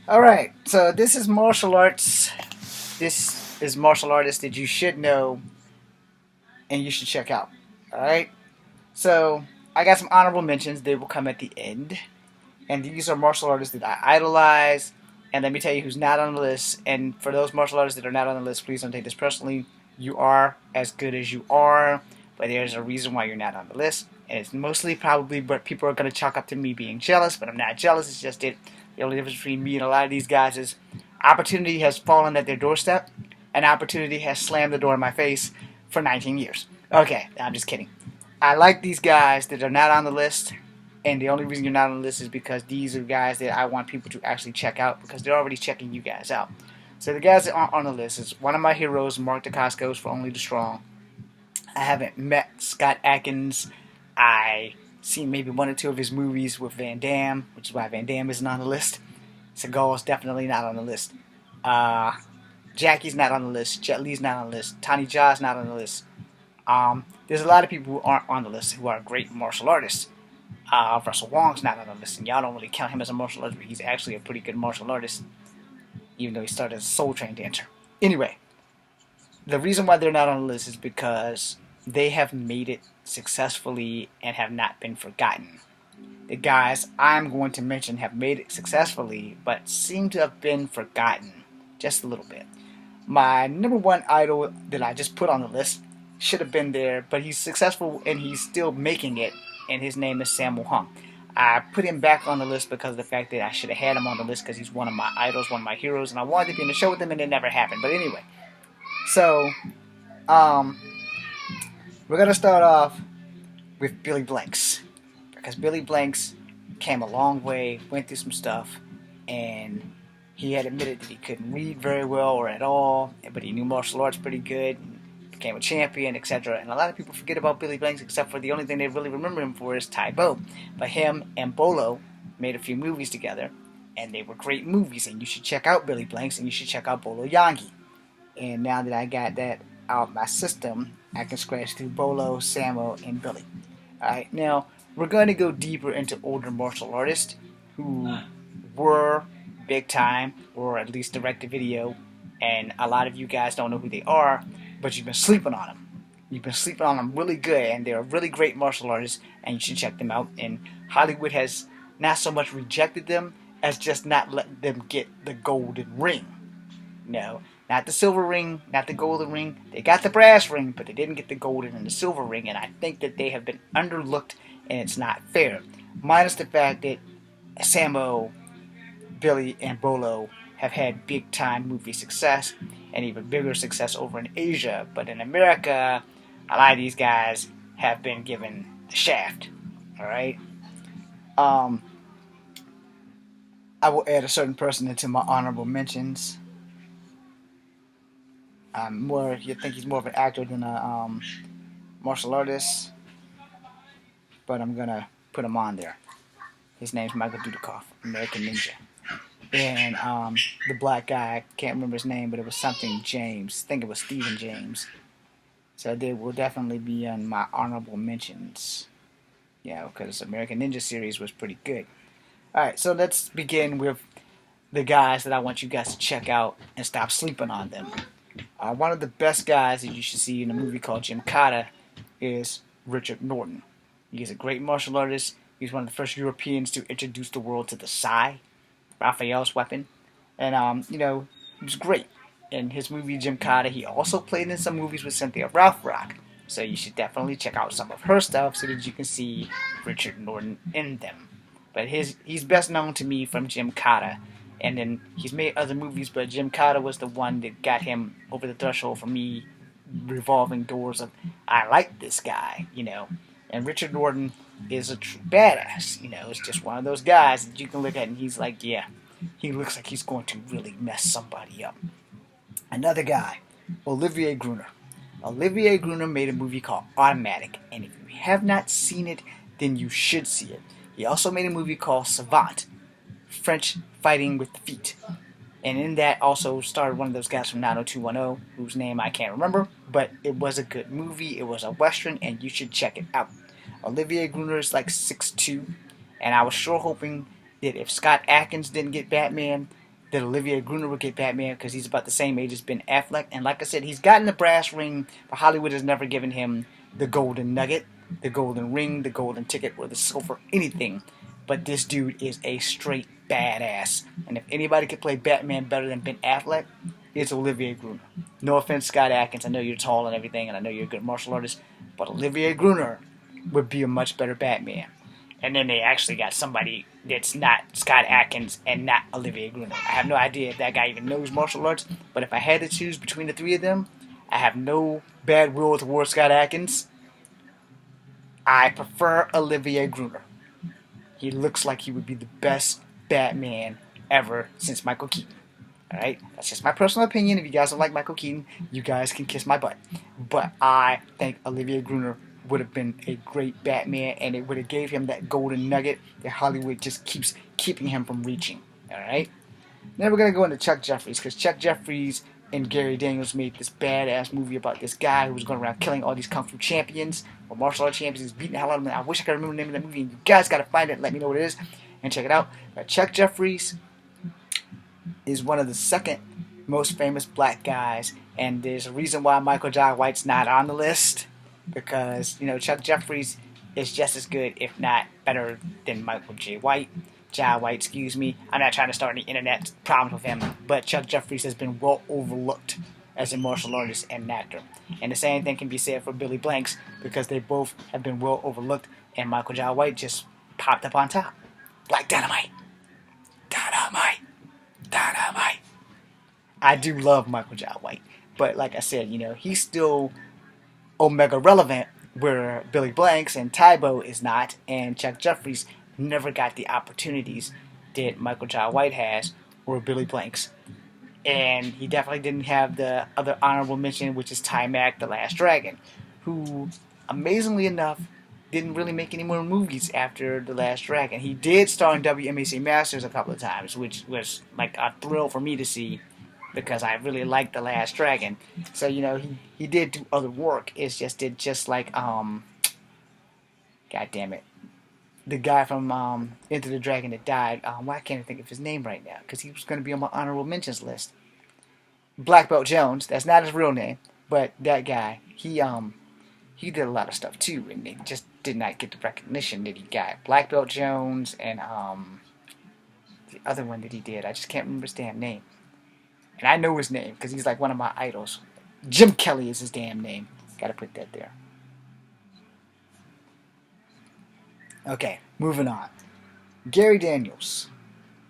Alright, so this is martial arts. This is martial artists that you should know and you should check out. Alright? So, I got some honorable mentions. They will come at the end. And these are martial artists that I idolize. And let me tell you who's not on the list. And for those martial artists that are not on the list, please don't take this personally. You are as good as you are, but there's a reason why you're not on the list. And it's mostly probably what people are going to chalk up to me being jealous, but I'm not jealous. It's just it. The only difference between me and a lot of these guys is opportunity has fallen at their doorstep, and opportunity has slammed the door in my face for 19 years. Okay, I'm just kidding. I like these guys that are not on the list, and the only reason you're not on the list is because these are guys that I want people to actually check out because they're already checking you guys out. So the guys that aren't on the list is one of my heroes, Mark Dacascos for Only the Strong. I haven't met Scott Adkins. I seen maybe one or two of his movies with Van Damme, which is why Van Damme isn't on the list. Seagal's definitely not on the list. Uh, Jackie's not on the list. Jet Li's not on the list. Tony Jaa's not on the list. There's a lot of people who aren't on the list who are great martial artists. Russell Wong's not on the list, and y'all don't really count him as a martial artist, but he's actually a pretty good martial artist, even though he started as a Soul Train dancer. Anyway, the reason why they're not on the list is because they have made it successfully and have not been forgotten. The guys I'm going to mention have made it successfully, but seem to have been forgotten just a little bit. My number one idol that I just put on the list should have been there, but he's successful and he's still making it, and his name is Sammo Hung. I put him back on the list because of the fact that I should have had him on the list because he's one of my idols, one of my heroes, and I wanted to be in the show with him, and it never happened. But anyway, so um, we're gonna start off with Billy Blanks because Billy Blanks came a long way, went through some stuff, and he had admitted that he couldn't read very well or at all, but he knew martial arts pretty good, and became a champion, etc. And a lot of people forget about Billy Blanks, except for the only thing they really remember him for is Tai Bo. But him and Bolo made a few movies together, and they were great movies, and you should check out Billy Blanks, and you should check out Bolo Yangi. And now that I got that out my system, I can scratch through Bolo, Sammo, and Billy. Alright, now we're going to go deeper into older martial artists who were big time, or at least direct to video, and a lot of you guys don't know who they are, but you've been sleeping on them. You've been sleeping on them really good, and they're really great martial artists, and you should check them out. And Hollywood has not so much rejected them as just not letting them get the golden ring. No, not the silver ring, not the golden ring. They got the brass ring, but they didn't get the golden and the silver ring, and I think that they have been underlooked, and it's not fair. Minus the fact that Sammo, Billy, and Bolo have had big time movie success and even bigger success over in Asia, but in America, a lot of these guys have been given the shaft. Alright? Um, I will add a certain person into my honorable mentions. You think he's more of an actor than a martial artist, but I'm gonna put him on there. His name's Michael Dudikoff, American Ninja. And the black guy, I can't remember his name, but it was something James. I think it was Stephen James. So they will definitely be on my honorable mentions. Yeah, because American Ninja series was pretty good. Alright, so let's begin with the guys that I want you guys to check out and stop sleeping on them. One of the best guys that you should see in a movie called Pt2 is Richard Norton. He's a great martial artist. He's one of the first Europeans to introduce the world to the Sai, Raphael's weapon. And, he was great. In his movie Pt2, he also played in some movies with Cynthia Rothrock. So you should definitely check out some of her stuff so that you can see Richard Norton in them. But he's best known to me from Pt2. And then he's made other movies, but Pt2 was the one that got him over the threshold for me, revolving doors of, I like this guy, And Richard Norton is a true badass, It's just one of those guys that you can look at and he's like, yeah, he looks like he's going to really mess somebody up. Another guy, Olivier Gruner. Olivier Gruner made a movie called Automatic, and if you have not seen it, then you should see it. He also made a movie called Savant, French fighting with the feet. And in that also starred one of those guys from 90210, whose name I can't remember, but it was a good movie, it was a western, and you should check it out. Olivier Gruner is like 6'2", and I was sure hoping that if Scott Adkins didn't get Batman, that Olivier Gruner would get Batman because he's about the same age as Ben Affleck. And like I said, he's gotten the brass ring, but Hollywood has never given him the golden nugget, the golden ring, the golden ticket, or the silver anything. But this dude is a straight badass. And if anybody could play Batman better than Ben Affleck, it's Olivier Gruner. No offense, Scott Adkins. I know you're tall and everything, and I know you're a good martial artist, but Olivier Gruner would be a much better Batman. And then they actually got somebody that's not Scott Adkins and not Olivier Gruner. I have no idea if that guy even knows martial arts, but if I had to choose between the three of them, I have no bad will towards Scott Adkins. I prefer Olivier Gruner. He looks like he would be the best Batman ever since Michael Keaton. Alright? That's just my personal opinion. If you guys don't like Michael Keaton, you guys can kiss my butt. But I think Olivier Gruner would have been a great Batman, and it would have gave him that golden nugget that Hollywood just keeps keeping him from reaching. Alright? Then we're going to go into Chuck Jeffries, because Chuck Jeffries and Gary Daniels made this badass movie about this guy who was going around killing all these kung fu champions, or martial arts champions. He's beating the hell out of them. I wish I could remember the name of that movie, and you guys got to find it and let me know what it is, and check it out. But Chuck Jeffries is one of the second most famous black guys, and there's a reason why Michael Jai White's not on the list, because, you know, Chuck Jeffries is just as good, if not better, than Michael J. White. Jai White, excuse me. I'm not trying to start any internet problems with him, but Chuck Jeffries has been well overlooked as a martial artist and an actor. And the same thing can be said for Billy Blanks, because they both have been well overlooked, and Michael Jai White just popped up on top. Like dynamite. Dynamite. Dynamite. I do love Michael Jai White, but like I said, you know, he's still Omega relevant, where Billy Blanks and Tybo is not, and Chuck Jeffries never got the opportunities that Michael Jai White has, or Billy Blanks. And he definitely didn't have the other honorable mention, which is Ty-Mac, the Last Dragon, who, amazingly enough, didn't really make any more movies after The Last Dragon. He did star in WMAC Masters a couple of times, which was like a thrill for me to see, because I really liked The Last Dragon. So, you know, he did do other work. It's just like, God damn it, the guy from Enter the Dragon that died. Why can't I think of his name right now? Because he was going to be on my honorable mentions list. Black Belt Jones. That's not his real name, but that guy. He did a lot of stuff too, and he just did not get the recognition that he got. Black Belt Jones and the other one that he did. I just can't remember his damn name. And I know his name because he's like one of my idols. Jim Kelly is his damn name. Gotta put that there. Okay, moving on. Gary Daniels,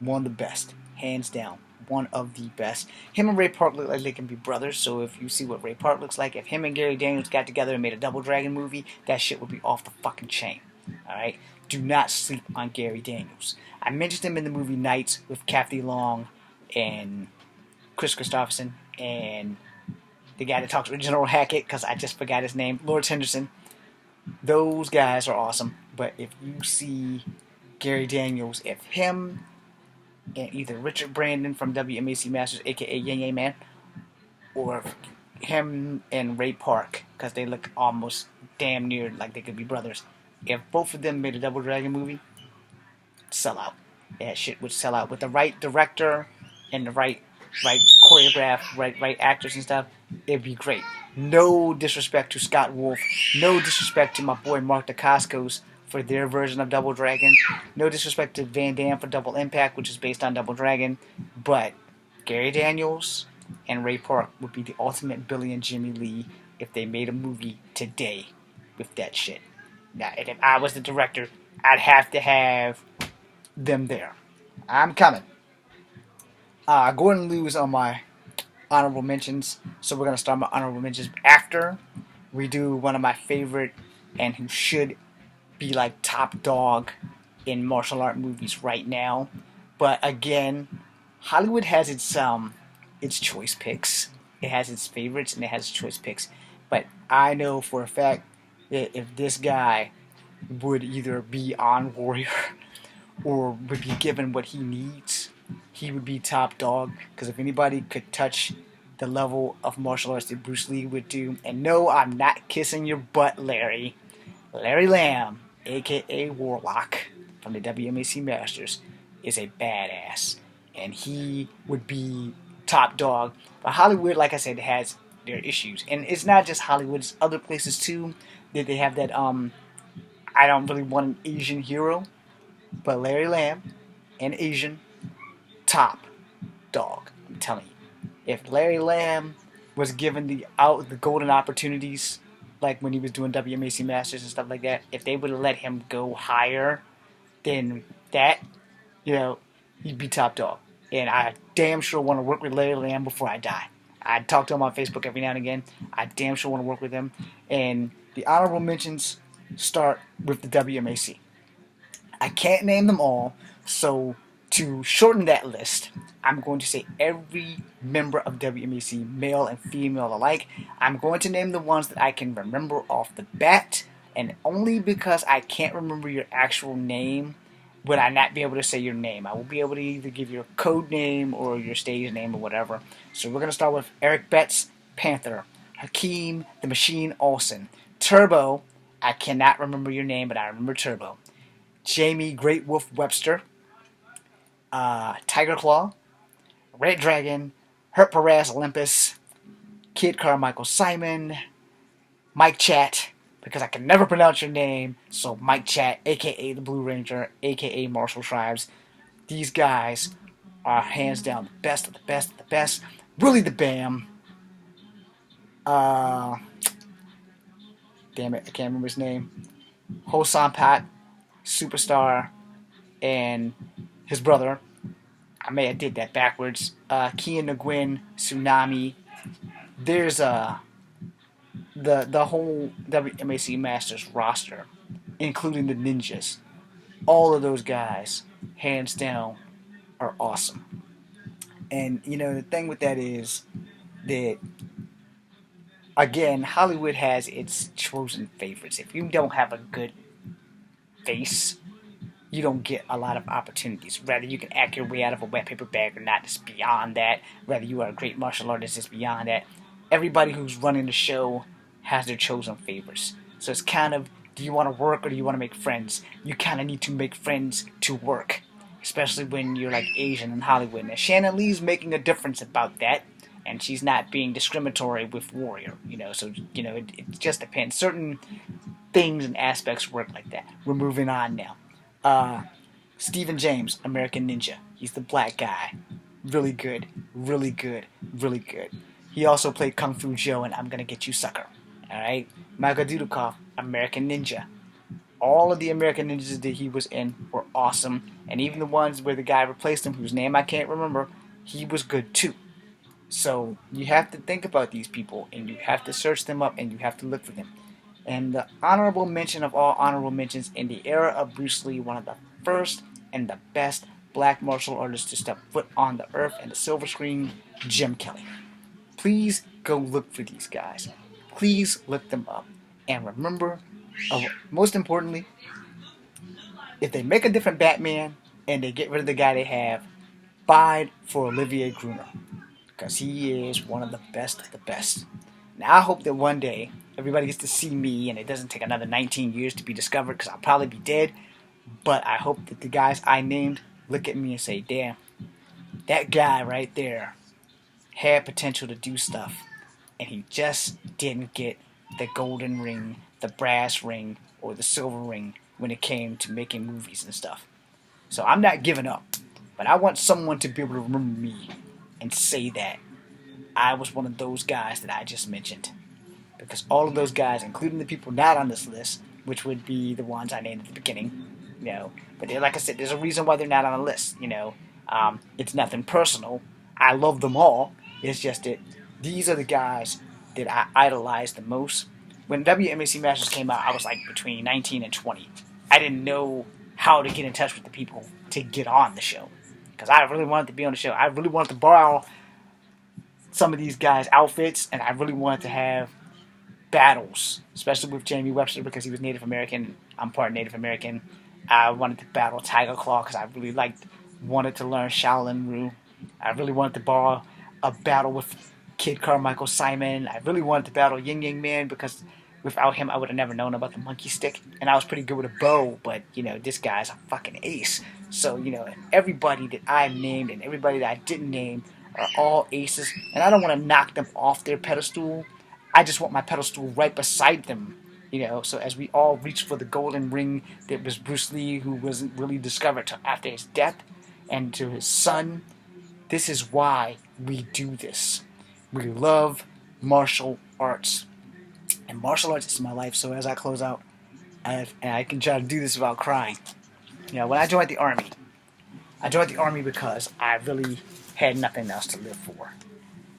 one of the best, hands down, one of the best. Him and Ray Park look like they can be brothers, so if you see what Ray Park looks like, if him and Gary Daniels got together and made a Double Dragon movie, that shit would be off the fucking chain. Alright? Do not sleep on Gary Daniels. I mentioned him in the movie Nights with Kathy Long and Chris Christopherson and the guy that talks with General Hackett, because I just forgot his name, Lord Henderson. Those guys are awesome, but if you see Gary Daniels, if him and either Richard Brandon from WMAC Masters, aka Yang Yang Man, or him and Ray Park, because they look almost damn near like they could be brothers, if both of them made a Double Dragon movie, sell out. That shit would sell out with the right director and the right choreograph, right actors and stuff. It'd be great. No disrespect to Scott Wolf. No disrespect to my boy Mark Dacascos for their version of Double Dragon. No disrespect to Van Damme for Double Impact, which is based on Double Dragon. But Gary Daniels and Ray Park would be the ultimate Billy and Jimmy Lee if they made a movie today with that shit. Now, and if I was the director, I'd have to have them there. I'm coming. Gordon Liu is on my honorable mentions, so we're going to start my honorable mentions after we do one of my favorite and who should be like top dog in martial art movies right now. But again, Hollywood has its choice picks. It has its favorites and it has its choice picks. But I know for a fact that if this guy would either be on Warrior or would be given what he needs, he would be top dog. Because if anybody could touch the level of martial arts that Bruce Lee would do, and no, I'm not kissing your butt, Larry. Larry Lamb, aka Warlock from the WMAC Masters, is a badass. and he would be top dog. But Hollywood, like I said, has their issues, and it's not just Hollywood; it's other places too that they have that. I don't really want an Asian hero, but Larry Lamb, an Asian top dog. I'm telling you, if Larry Lamb was given the golden opportunities, like when he was doing WMAC Masters and stuff like that, if they would have let him go higher, then that, you know, he'd be top dog. And I damn sure want to work with Larry Lamb before I die. I talk to him on Facebook every now and again. I damn sure want to work with him. And the honorable mentions start with the WMAC. I can't name them all, so to shorten that list, I'm going to say every member of WMAC, male and female alike. I'm going to name the ones that I can remember off the bat, and only because I can't remember your actual name would I not be able to say your name. I will be able to either give your code name or your stage name or whatever. So we're going to start with Eric Betts, Panther. Hakeem, the Machine Olsen. Turbo, I cannot remember your name, but I remember Turbo. Jamie Great Wolf Webster. Tiger Claw. Red Dragon. Hurt Perez Olympus. Kid Carmichael Simon. Mike Chat, because I can never pronounce your name, so Mike Chat, aka the Blue Ranger, aka Marshall Tribes. These guys are hands down the best of the best of the best. Really the Bam. Damn it, I can't remember his name. Ho Sampat, Superstar, and his brother. I may have did that backwards. Kian Nguyen, Tsunami. There's the whole WMAC Masters roster, including the Ninjas. All of those guys, hands down, are awesome. And you know the thing with that is that again, Hollywood has its chosen favorites. If you don't have a good face, you don't get a lot of opportunities. Whether you can act your way out of a wet paper bag or not, it's beyond that. Whether you are a great martial artist, it's beyond that. Everybody who's running the show has their chosen favorites. So it's kind of, do you want to work or do you want to make friends? You kind of need to make friends to work, especially when you're like Asian in Hollywood. And Shannon Lee's making a difference about that, and she's not being discriminatory with Warrior, you know. So you know, it just depends. Certain things and aspects work like that. We're moving on now. Stephen James, American Ninja. He's the black guy. Really good, really good, really good. He also played Kung Fu Joe and I'm Gonna Get You Sucker. Alright? Michael Dudikoff, American Ninja. All of the American Ninjas that he was in were awesome. And even the ones where the guy replaced him, whose name I can't remember, he was good too. So you have to think about these people and you have to search them up and you have to look for them. And the honorable mention of all honorable mentions, in the era of Bruce Lee, one of the first and the best black martial artists to step foot on the earth and the silver screen, Jim Kelly. Please go look for these guys. Please look them up. And remember, most importantly, if they make a different Batman and they get rid of the guy they have, bide for Olivier Gruner. Because he is one of the best of the best. Now I hope that one day everybody gets to see me and it doesn't take another 19 years to be discovered because I'll probably be dead. But I hope that the guys I named look at me and say, damn, that guy right there had potential to do stuff. And he just didn't get the golden ring, the brass ring, or the silver ring when it came to making movies and stuff. So I'm not giving up. But I want someone to be able to remember me and say that I was one of those guys that I just mentioned. Because all of those guys, including the people not on this list, which would be the ones I named at the beginning, you know, but like I said, there's a reason why they're not on the list, you know. It's nothing personal. I love them all. It's just that these are the guys that I idolized the most. When WMAC Masters came out, I was like between 19 and 20. I didn't know how to get in touch with the people to get on the show. Because I really wanted to be on the show. I really wanted to borrow some of these guys' outfits, and I really wanted to have battles, especially with Jamie Webster because he was Native American. I'm part Native American. I wanted to battle Tiger Claw because I really wanted to learn Shaolin Ryu. I really wanted to borrow a battle with Kid Carmichael Simon. I really wanted to battle Yin Yang Man because Without him, I would have never known about the monkey stick. And I was pretty good with a bow, but, this guy's a fucking ace. So, everybody that I named and everybody that I didn't name are all aces. And I don't want to knock them off their pedestal. I just want my pedestal right beside them. So as we all reach for the golden ring that was Bruce Lee, who wasn't really discovered till after his death, and to his son, this is why we do this. We love martial arts. And martial arts is my life, so as I close out, I can try to do this without crying. When I joined the Army because I really had nothing else to live for.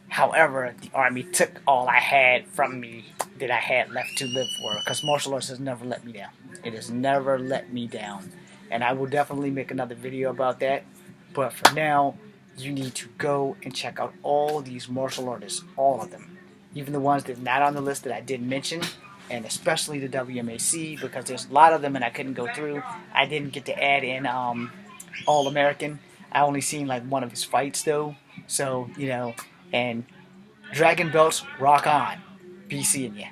However, the Army took all I had from me that I had left to live for, because martial arts has never let me down. It has never let me down. And I will definitely make another video about that. But for now, you need to go and check out all these martial artists, all of them. Even the ones that are not on the list that I didn't mention, and especially the WMAC, because there's a lot of them and I couldn't go through. I didn't get to add in All American. I only seen like one of his fights though. So, and Dragon Belts, rock on. Be seeing ya.